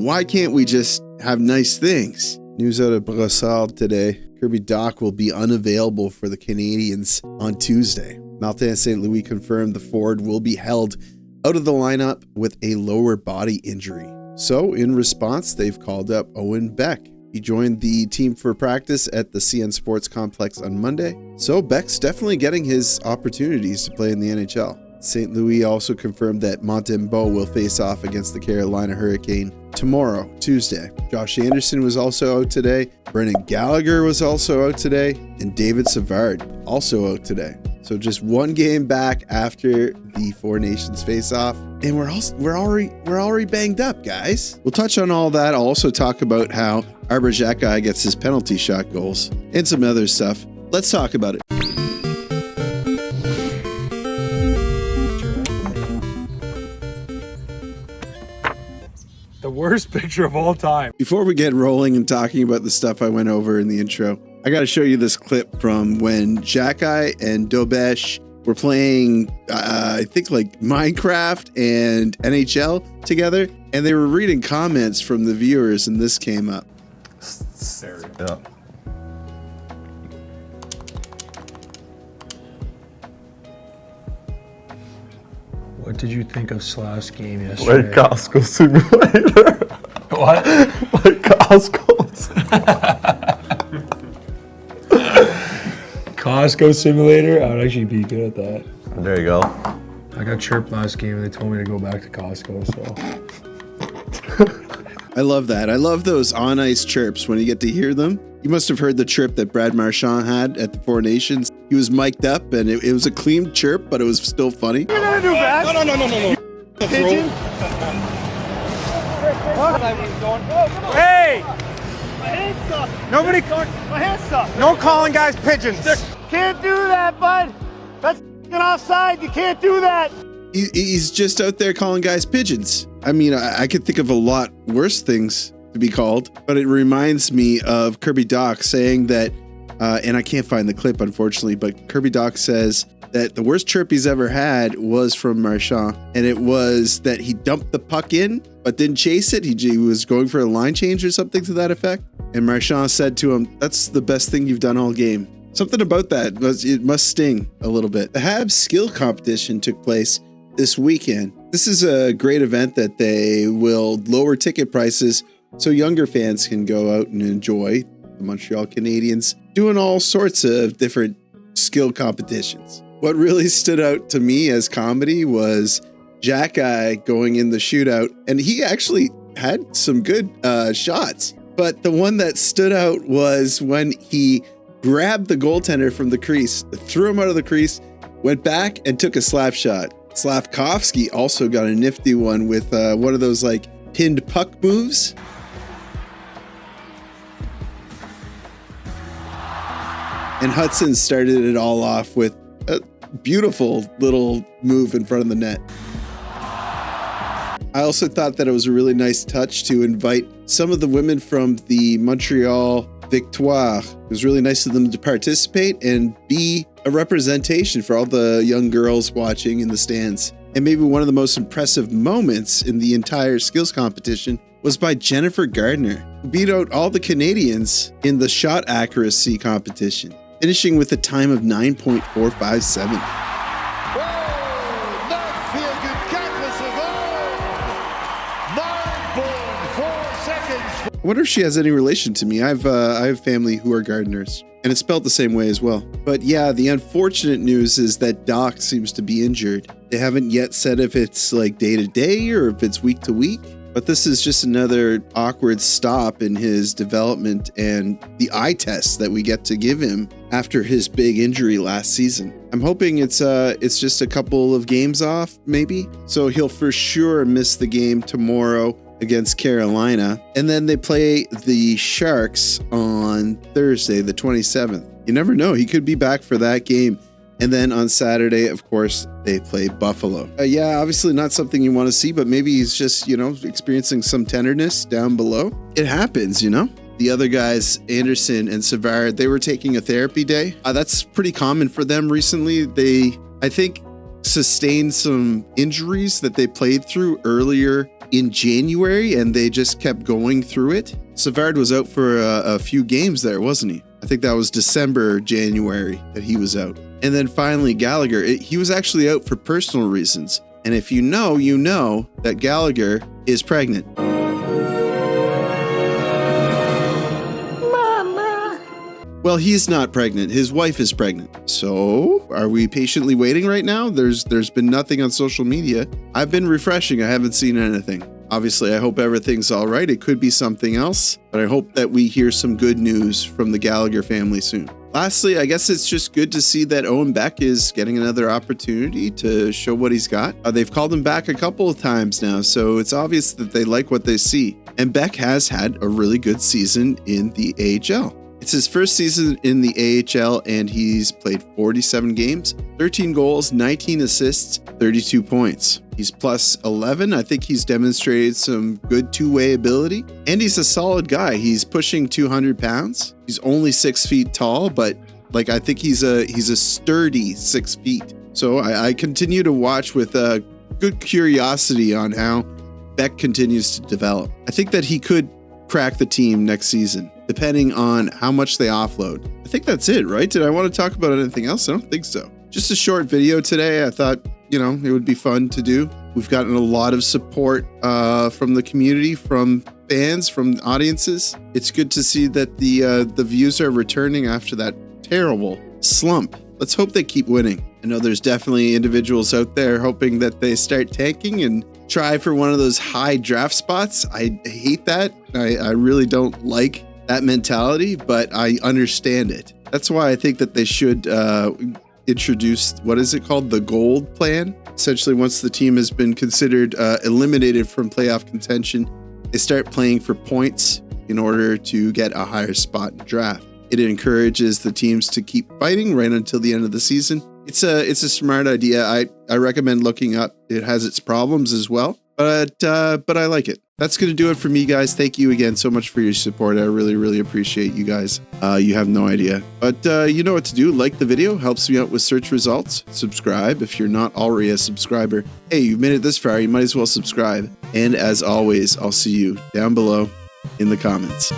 why can't we just have nice things? News out of Brussels today. Kirby Dach will be unavailable for the Canadiens on Tuesday. Martin St. Louis confirmed the forward will be held out of the lineup with a lower body injury. So in response, they've called up Owen Beck. He joined the team for practice at the CN Sports Complex on Monday. So Beck's definitely getting his opportunities to play in the NHL. St. Louis also confirmed that Montembeault will face off against the Carolina Hurricane tomorrow, Tuesday. Josh Anderson was also out today. Brendan Gallagher was also out today. And David Savard also out today. So just one game back after the Four Nations face-off, and we're already banged up, guys. We'll touch on all that. I'll also talk about how Arber Xhekaj gets his penalty shot goals and some other stuff. Let's talk about it. The worst picture of all time. Before we get rolling and talking about the stuff I went over in the intro, I got to show you this clip from when Xhekaj and Dobesh were playing, I think like Minecraft and NHL together, and they were reading comments from the viewers, and this came up. Yeah. What did you think of Slav's game yesterday? Like Costco Simulator. What? Like Costco's. Costco Simulator? I would actually be good at that. There you go. I got chirped last game and they told me to go back to Costco, so. I love that. I love those on-ice chirps when you get to hear them. You must have heard the chirp that Brad Marchand had at the Four Nations. He was mic'd up, and it was a clean chirp, but it was still funny. You're gonna do that? No. Pigeon? Hey! My hand's stuck. Nobody, My hand's stuck. no calling guys pigeons. Can't do that, bud. That's offside. You can't do that. He's just out there calling guys pigeons. I mean, I could think of a lot worse things to be called, but it reminds me of Kirby Dach saying that, and I can't find the clip, unfortunately, but Kirby Dach says that the worst chirp he's ever had was from Marchand, and it was that he dumped the puck in, but didn't chase it. He was going for a line change or something to that effect, and Marchand said to him, "That's the best thing you've done all game." Something about that, it must sting a little bit. The Habs skill competition took place this weekend. This is a great event that they will lower ticket prices so younger fans can go out and enjoy the Montreal Canadiens doing all sorts of different skill competitions. What really stood out to me as comedy was Xhekaj going in the shootout, and he actually had some good shots. But the one that stood out was when he grabbed the goaltender from the crease, threw him out of the crease, went back and took a slap shot. Slavkovsky also got a nifty one with one of those like pinned puck moves. And Hudson started it all off with a beautiful little move in front of the net. I also thought that it was a really nice touch to invite some of the women from the Montreal Victoire. It was really nice of them to participate and be a representation for all the young girls watching in the stands. And maybe one of the most impressive moments in the entire skills competition was by Jennifer Gardner, who beat out all the Canadians in the shot accuracy competition, finishing with a time of 9.457. I wonder if she has any relation to me. I have family who are gardeners, and it's spelled the same way as well. But yeah, the unfortunate news is that Dach seems to be injured. They haven't yet said if it's like day to day or if it's week to week. But this is just another awkward stop in his development and the eye test that we get to give him after his big injury last season. I'm hoping it's just a couple of games off, maybe. So he'll for sure miss the game tomorrow against Carolina. And then they play the Sharks on Thursday, the 27th. You never know. He could be back for that game. And then on Saturday, of course, they play Buffalo. Yeah, obviously not something you want to see, but maybe he's just, experiencing some tenderness down below. It happens, The other guys, Anderson and Savard, they were taking a therapy day. That's pretty common for them recently. They, I think, sustained some injuries that they played through earlier in January and they just kept going through it. Savard was out for a few games there, wasn't he? I think that was December, January that he was out. And then finally Gallagher, he was actually out for personal reasons. And if you know that Gallagher is pregnant. Well, he's not pregnant. His wife is pregnant. So are we patiently waiting right now? There's been nothing on social media. I've been refreshing. I haven't seen anything. Obviously, I hope everything's all right. It could be something else, but I hope that we hear some good news from the Gallagher family soon. Lastly, I guess it's just good to see that Owen Beck is getting another opportunity to show what he's got. They've called him back a couple of times now, so it's obvious that they like what they see. And Beck has had a really good season in the AHL. It's his first season in the AHL and he's played 47 games, 13 goals, 19 assists, 32 points. He's plus 11. I think he's demonstrated some good two-way ability and he's a solid guy. He's pushing 200 pounds. He's only 6 feet tall, but like I think he's a sturdy 6 feet. So I continue to watch with good curiosity on how Beck continues to develop. I think that he could crack the team next season, depending on how much they offload. I think that's it, right? Did I want to talk about anything else? I don't think so. Just a short video today. I thought, it would be fun to do. We've gotten a lot of support from the community, from fans, from audiences. It's good to see that the views are returning after that terrible slump. Let's hope they keep winning. I know there's definitely individuals out there hoping that they start tanking and try for one of those high draft spots. I hate that. I really don't like that mentality, but I understand it. That's why I think that they should introduce, what is it called? The gold plan. Essentially, once the team has been considered eliminated from playoff contention, they start playing for points in order to get a higher spot in the draft. It encourages the teams to keep fighting right until the end of the season. It's a smart idea. I recommend looking up. It has its problems as well, but I like it. That's going to do it for me, guys. Thank you again so much for your support. I really, really appreciate you guys. You have no idea. But you know what to do. Like the video. Helps me out with search results. Subscribe if you're not already a subscriber. Hey, you've made it this far. You might as well subscribe. And as always, I'll see you down below in the comments.